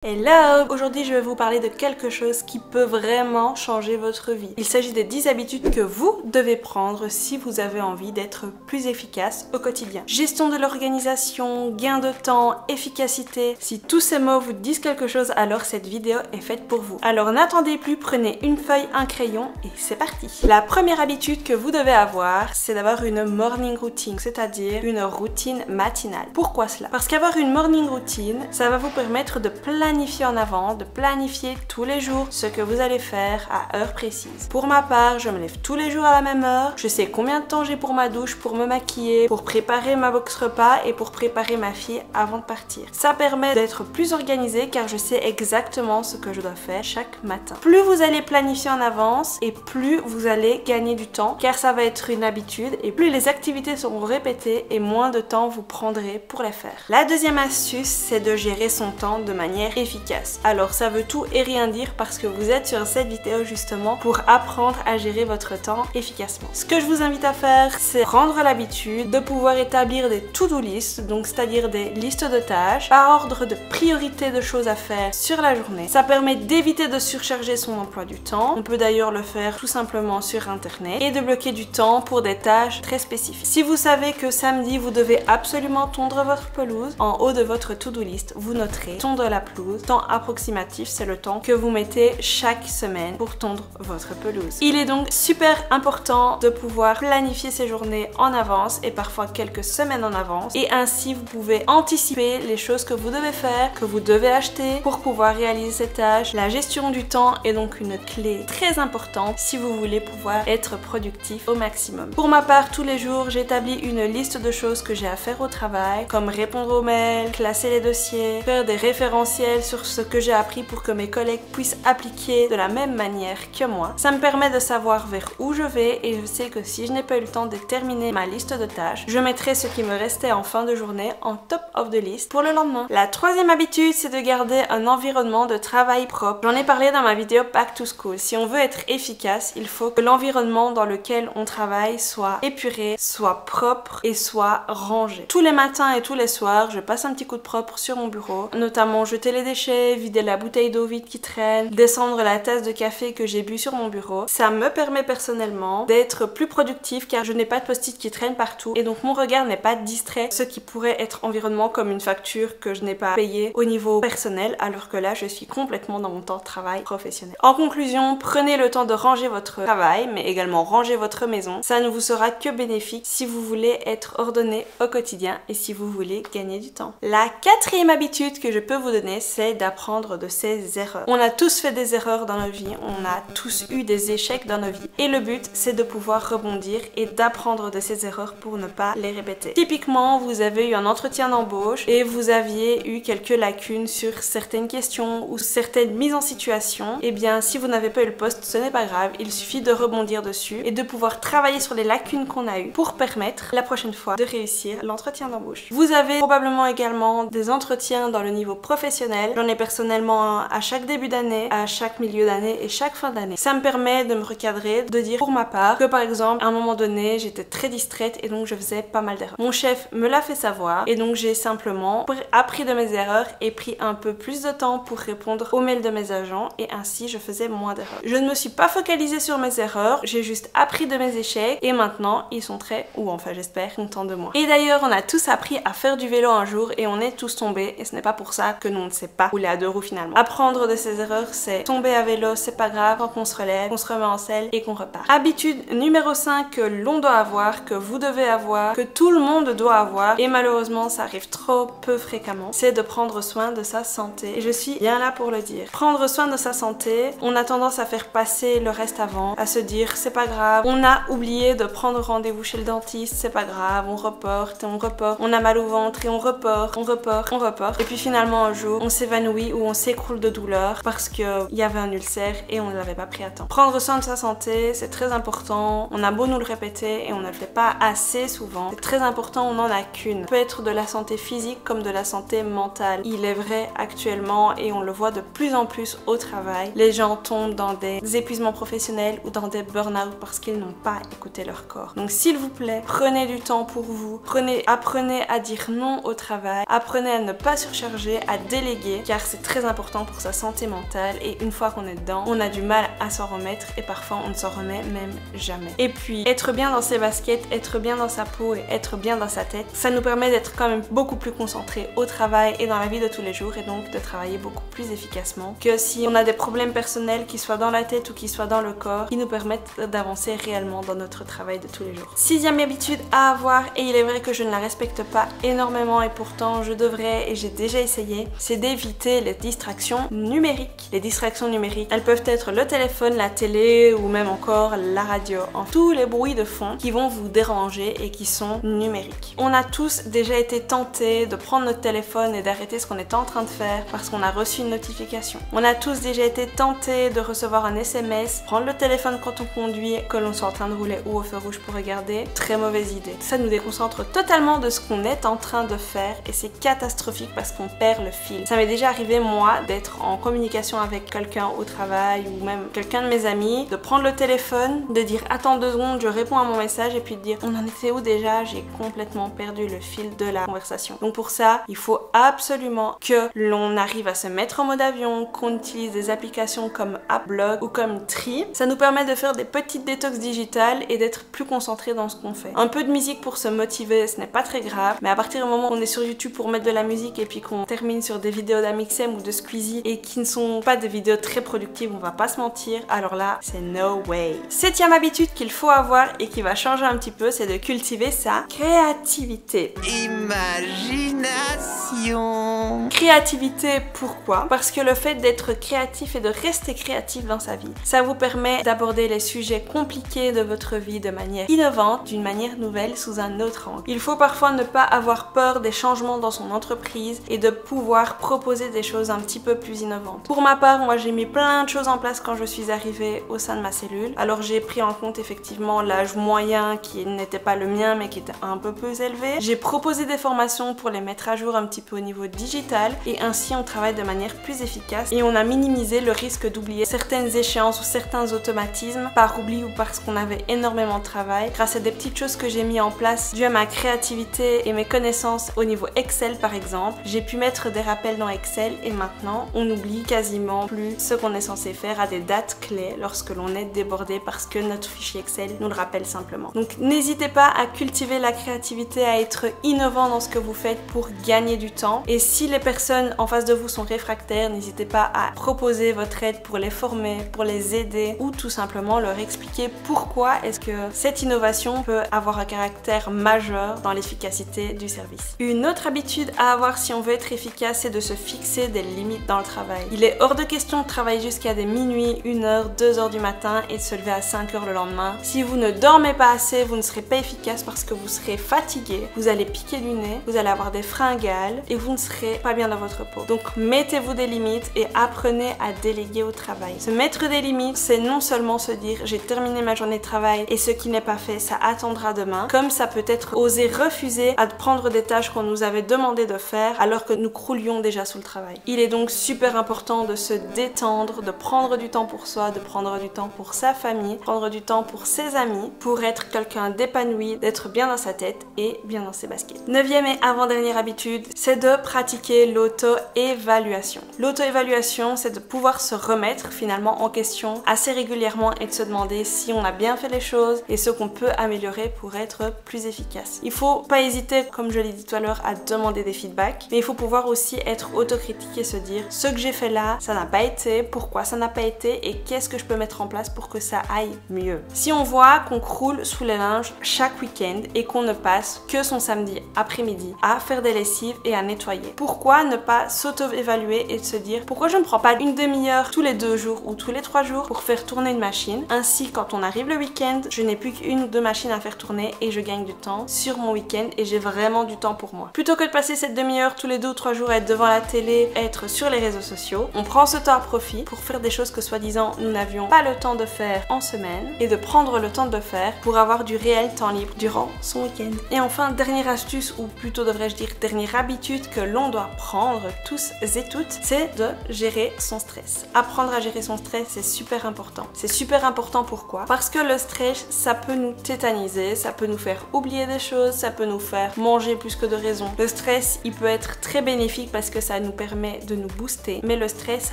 Hello! Aujourd'hui je vais vous parler de quelque chose qui peut vraiment changer votre vie. Il s'agit des 10 habitudes que vous devez prendre si vous avez envie d'être plus efficace au quotidien. Gestion de l'organisation, gain de temps, efficacité. Si tous ces mots vous disent quelque chose, alors cette vidéo est faite pour vous. Alors n'attendez plus, prenez une feuille, un crayon et c'est parti! La première habitude que vous devez avoir, c'est d'avoir une morning routine, c'est-à-dire une routine matinale. Pourquoi cela? Parce qu'avoir une morning routine, ça va vous permettre de planifier en avant, de planifier tous les jours ce que vous allez faire à heure précise. Pour ma part, je me lève tous les jours à la même heure, je sais combien de temps j'ai pour ma douche, pour me maquiller, pour préparer ma box repas et pour préparer ma fille avant de partir. Ça permet d'être plus organisé car je sais exactement ce que je dois faire chaque matin. Plus vous allez planifier en avance et plus vous allez gagner du temps car ça va être une habitude et plus les activités seront répétées et moins de temps vous prendrez pour les faire. La deuxième astuce, c'est de gérer son temps de manière efficace. Alors ça veut tout et rien dire parce que vous êtes sur cette vidéo justement pour apprendre à gérer votre temps efficacement. Ce que je vous invite à faire, c'est prendre l'habitude de pouvoir établir des to-do list, donc c'est-à-dire des listes de tâches par ordre de priorité de choses à faire sur la journée. Ça permet d'éviter de surcharger son emploi du temps. On peut d'ailleurs le faire tout simplement sur internet et de bloquer du temps pour des tâches très spécifiques. Si vous savez que samedi vous devez absolument tondre votre pelouse, en haut de votre to-do list, vous noterez tondre la pelouse. Temps approximatif, c'est le temps que vous mettez chaque semaine pour tondre votre pelouse. Il est donc super important de pouvoir planifier ces journées en avance et parfois quelques semaines en avance et ainsi vous pouvez anticiper les choses que vous devez faire, que vous devez acheter pour pouvoir réaliser ces tâches. La gestion du temps est donc une clé très importante si vous voulez pouvoir être productif au maximum. Pour ma part, tous les jours, j'établis une liste de choses que j'ai à faire au travail, comme répondre aux mails, classer les dossiers, faire des référentiels sur ce que j'ai appris pour que mes collègues puissent appliquer de la même manière que moi. Ça me permet de savoir vers où je vais et je sais que si je n'ai pas eu le temps de terminer ma liste de tâches, je mettrai ce qui me restait en fin de journée en top of the list pour le lendemain. La troisième habitude, c'est de garder un environnement de travail propre. J'en ai parlé dans ma vidéo Back to School. Si on veut être efficace, il faut que l'environnement dans lequel on travaille soit épuré, soit propre et soit rangé. Tous les matins et tous les soirs, je passe un petit coup de propre sur mon bureau, notamment jeter les déchets, vider la bouteille d'eau vide qui traîne, descendre la tasse de café que j'ai bu sur mon bureau. Ça me permet personnellement d'être plus productif car je n'ai pas de post-it qui traînent partout et donc mon regard n'est pas distrait, ce qui pourrait être environnement comme une facture que je n'ai pas payée au niveau personnel alors que là je suis complètement dans mon temps de travail professionnel. En conclusion, prenez le temps de ranger votre travail mais également ranger votre maison. Ça ne vous sera que bénéfique si vous voulez être ordonné au quotidien et si vous voulez gagner du temps. La quatrième habitude que je peux vous donner, c'est d'apprendre de ses erreurs. On a tous fait des erreurs dans nos vies, on a tous eu des échecs dans nos vies et le but c'est de pouvoir rebondir et d'apprendre de ces erreurs pour ne pas les répéter. Typiquement, vous avez eu un entretien d'embauche et vous aviez eu quelques lacunes sur certaines questions ou certaines mises en situation. Et bien si vous n'avez pas eu le poste, ce n'est pas grave, il suffit de rebondir dessus et de pouvoir travailler sur les lacunes qu'on a eues pour permettre la prochaine fois de réussir l'entretien d'embauche. Vous avez probablement également des entretiens dans le niveau professionnel. J'en ai personnellement à chaque début d'année, à chaque milieu d'année et chaque fin d'année. Ça me permet de me recadrer, de dire pour ma part que par exemple à un moment donné j'étais très distraite et donc je faisais pas mal d'erreurs. Mon chef me l'a fait savoir et donc j'ai simplement appris de mes erreurs et pris un peu plus de temps pour répondre aux mails de mes agents et ainsi je faisais moins d'erreurs. Je ne me suis pas focalisée sur mes erreurs, j'ai juste appris de mes échecs et maintenant ils sont très, ou enfin j'espère, contents de moi. Et d'ailleurs on a tous appris à faire du vélo un jour et on est tous tombés et ce n'est pas pour ça que nous on ne sait pas rouler à 2 roues finalement. Apprendre de ses erreurs, c'est tomber à vélo, c'est pas grave, quand on se relève, on se remet en selle et qu'on repart. Habitude numéro 5 que l'on doit avoir, que vous devez avoir, que tout le monde doit avoir et malheureusement ça arrive trop peu fréquemment, c'est de prendre soin de sa santé. Et je suis bien là pour le dire. Prendre soin de sa santé, on a tendance à faire passer le reste avant, à se dire c'est pas grave, on a oublié de prendre rendez-vous chez le dentiste, c'est pas grave, on reporte et on reporte, on a mal au ventre et on reporte, on reporte, on reporte et puis finalement un jour on s'évanouit ou on s'écroule de douleur parce qu'il y avait un ulcère et on ne l'avait pas pris à temps. Prendre soin de sa santé, c'est très important, on a beau nous le répéter et on ne le fait pas assez souvent. C'est très important, on n'en a qu'une. Ça peut être de la santé physique comme de la santé mentale. Il est vrai actuellement et on le voit de plus en plus au travail, les gens tombent dans des épuisements professionnels ou dans des burn-out parce qu'ils n'ont pas écouté leur corps. Donc s'il vous plaît, prenez du temps pour vous, apprenez à dire non au travail, apprenez à ne pas surcharger, à déléguer pratiquer car c'est très important pour sa santé mentale et une fois qu'on est dedans, on a du mal à s'en remettre et parfois on ne s'en remet même jamais. Et puis être bien dans ses baskets, être bien dans sa peau et être bien dans sa tête, ça nous permet d'être quand même beaucoup plus concentré au travail et dans la vie de tous les jours et donc de travailler beaucoup plus efficacement que si on a des problèmes personnels qui soient dans la tête ou qui soient dans le corps qui nous permettent d'avancer réellement dans notre travail de tous les jours. Sixième habitude à avoir, et il est vrai que je ne la respecte pas énormément et pourtant je devrais et j'ai déjà essayé, c'est d'éviter les distractions numériques. Les distractions numériques, elles peuvent être le téléphone, la télé ou même encore la radio. En tous les bruits de fond qui vont vous déranger et qui sont numériques. On a tous déjà été tentés de prendre notre téléphone et d'arrêter ce qu'on est en train de faire parce qu'on a reçu une notification. On a tous déjà été tentés de recevoir un SMS, prendre le téléphone quand on conduit, que l'on soit en train de rouler ou au feu rouge pour regarder. Très mauvaise idée. Ça nous déconcentre totalement de ce qu'on est en train de faire et c'est catastrophique parce qu'on perd le fil. Ça m'est déjà arrivé moi d'être en communication avec quelqu'un au travail ou même quelqu'un de mes amis, de prendre le téléphone, de dire attends 2 secondes, je réponds à mon message et puis de dire on en était où déjà, j'ai complètement perdu le fil de la conversation. Donc pour ça, il faut absolument que l'on arrive à se mettre en mode avion, qu'on utilise des applications comme AppBlog ou comme Tree. Ça nous permet de faire des petites détox digitales et d'être plus concentré dans ce qu'on fait. Un peu de musique pour se motiver, ce n'est pas très grave, mais à partir du moment où on est sur YouTube pour mettre de la musique et puis qu'on termine sur des vidéos d'Amixem ou de Squeezie et qui ne sont pas des vidéos très productives, on va pas se mentir, alors là, c'est no way. Septième habitude qu'il faut avoir et qui va changer un petit peu, c'est de cultiver sa créativité. Imagination. Créativité, pourquoi? Parce que le fait d'être créatif et de rester créatif dans sa vie, ça vous permet d'aborder les sujets compliqués de votre vie de manière innovante, d'une manière nouvelle, sous un autre angle. Il faut parfois ne pas avoir peur des changements dans son entreprise et de pouvoir proposer des choses un petit peu plus innovantes. Pour ma part, moi j'ai mis plein de choses en place quand je suis arrivée au sein de ma cellule. Alors j'ai pris en compte effectivement l'âge moyen qui n'était pas le mien mais qui était un peu plus élevé. J'ai proposé des formations pour les mettre à jour un petit peu au niveau digital et ainsi on travaille de manière plus efficace et on a minimisé le risque d'oublier certaines échéances ou certains automatismes par oubli ou parce qu'on avait énormément de travail. Grâce à des petites choses que j'ai mis en place dû à ma créativité et mes connaissances au niveau Excel par exemple, j'ai pu mettre des rappels dans Excel et maintenant on n'oublie quasiment plus ce qu'on est censé faire à des dates clés lorsque l'on est débordé parce que notre fichier Excel nous le rappelle simplement. Donc n'hésitez pas à cultiver la créativité, à être innovant dans ce que vous faites pour gagner du temps et si les personnes en face de vous sont réfractaires, n'hésitez pas à proposer votre aide pour les former, pour les aider ou tout simplement leur expliquer pourquoi est-ce que cette innovation peut avoir un caractère majeur dans l'efficacité du service. Une autre habitude à avoir si on veut être efficace, c'est de se fixer des limites dans le travail. Il est hors de question de travailler jusqu'à des minuit, 1h, 2h du matin et de se lever à 5h le lendemain. Si vous ne dormez pas assez, vous ne serez pas efficace parce que vous serez fatigué, vous allez piquer du nez, vous allez avoir des fringales et vous ne serez pas bien dans votre peau. Donc mettez-vous des limites et apprenez à déléguer au travail. Se mettre des limites, c'est non seulement se dire j'ai terminé ma journée de travail et ce qui n'est pas fait, ça attendra demain, comme ça peut être oser refuser à prendre des tâches qu'on nous avait demandé de faire alors que nous croulions déjà sous le travail. Il est donc super important de se détendre, de prendre du temps pour soi, de prendre du temps pour sa famille, prendre du temps pour ses amis, pour être quelqu'un d'épanoui, d'être bien dans sa tête et bien dans ses baskets. Neuvième et avant-dernière habitude, c'est de pratiquer l'auto-évaluation. L'auto-évaluation, c'est de pouvoir se remettre finalement en question assez régulièrement et de se demander si on a bien fait les choses et ce qu'on peut améliorer pour être plus efficace. Il faut pas hésiter, comme je l'ai dit tout à l'heure, à demander des feedbacks, mais il faut pouvoir aussi être autocritique et se dire ce que j'ai fait là, ça n'a pas été, pourquoi ça n'a pas été et qu'est-ce que je peux mettre en place pour que ça aille mieux. Si on voit qu'on croule sous les linges chaque week-end et qu'on ne passe que son samedi après-midi à faire des lessives et à nettoyer, pourquoi ne pas s'auto-évaluer et se dire pourquoi je ne prends pas une demi-heure tous les 2 jours ou tous les 3 jours pour faire tourner une machine. Ainsi, quand on arrive le week-end, je n'ai plus qu'une ou 2 machines à faire tourner et je gagne du temps sur mon week-end et j'ai vraiment du temps pour moi. Plutôt que de passer cette demi-heure tous les 2 ou 3 jours à être devant la télé, être sur les réseaux sociaux, on prend ce temps à profit pour faire des choses que soi-disant nous n'avions pas le temps de faire en semaine et de prendre le temps de faire pour avoir du réel temps libre durant son week-end. Et enfin, dernière astuce ou plutôt devrais-je dire dernière habitude que l'on doit doit prendre tous et toutes, c'est de gérer son stress. Apprendre à gérer son stress, c'est super important. C'est super important pourquoi? Parce que le stress, ça peut nous tétaniser, ça peut nous faire oublier des choses, ça peut nous faire manger plus que de raison. Le stress, il peut être très bénéfique parce que ça nous permet de nous booster, mais le stress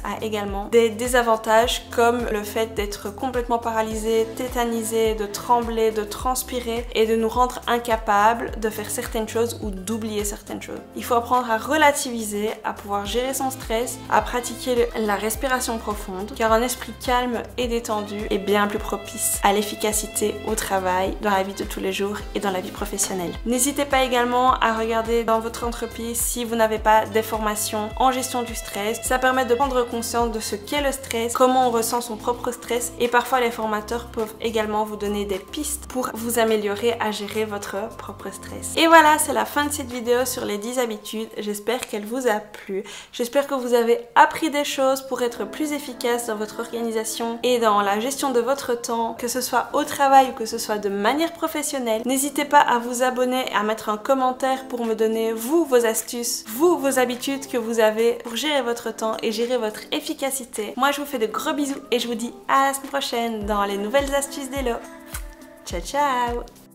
a également des désavantages comme le fait d'être complètement paralysé, tétanisé, de trembler, de transpirer et de nous rendre incapables de faire certaines choses ou d'oublier certaines choses. Il faut apprendre à relativiser, à pouvoir gérer son stress, à pratiquer la respiration profonde, car un esprit calme et détendu est bien plus propice à l'efficacité au travail, dans la vie de tous les jours et dans la vie professionnelle. N'hésitez pas également à regarder dans votre entreprise si vous n'avez pas des formations en gestion du stress. Ça permet de prendre conscience de ce qu'est le stress, comment on ressent son propre stress et parfois les formateurs peuvent également vous donner des pistes pour vous améliorer à gérer votre propre stress. Et voilà, c'est la fin de cette vidéo sur les 10 habitudes. J'espère qu'elle vous a plu. J'espère que vous avez appris des choses pour être plus efficace dans votre organisation et dans la gestion de votre temps, que ce soit au travail ou que ce soit de manière professionnelle. N'hésitez pas à vous abonner et à mettre un commentaire pour me donner vous vos astuces, vous vos habitudes que vous avez pour gérer votre temps et gérer votre efficacité. Moi je vous fais de gros bisous et je vous dis à la semaine prochaine dans les nouvelles astuces d'Elo. Ciao ciao!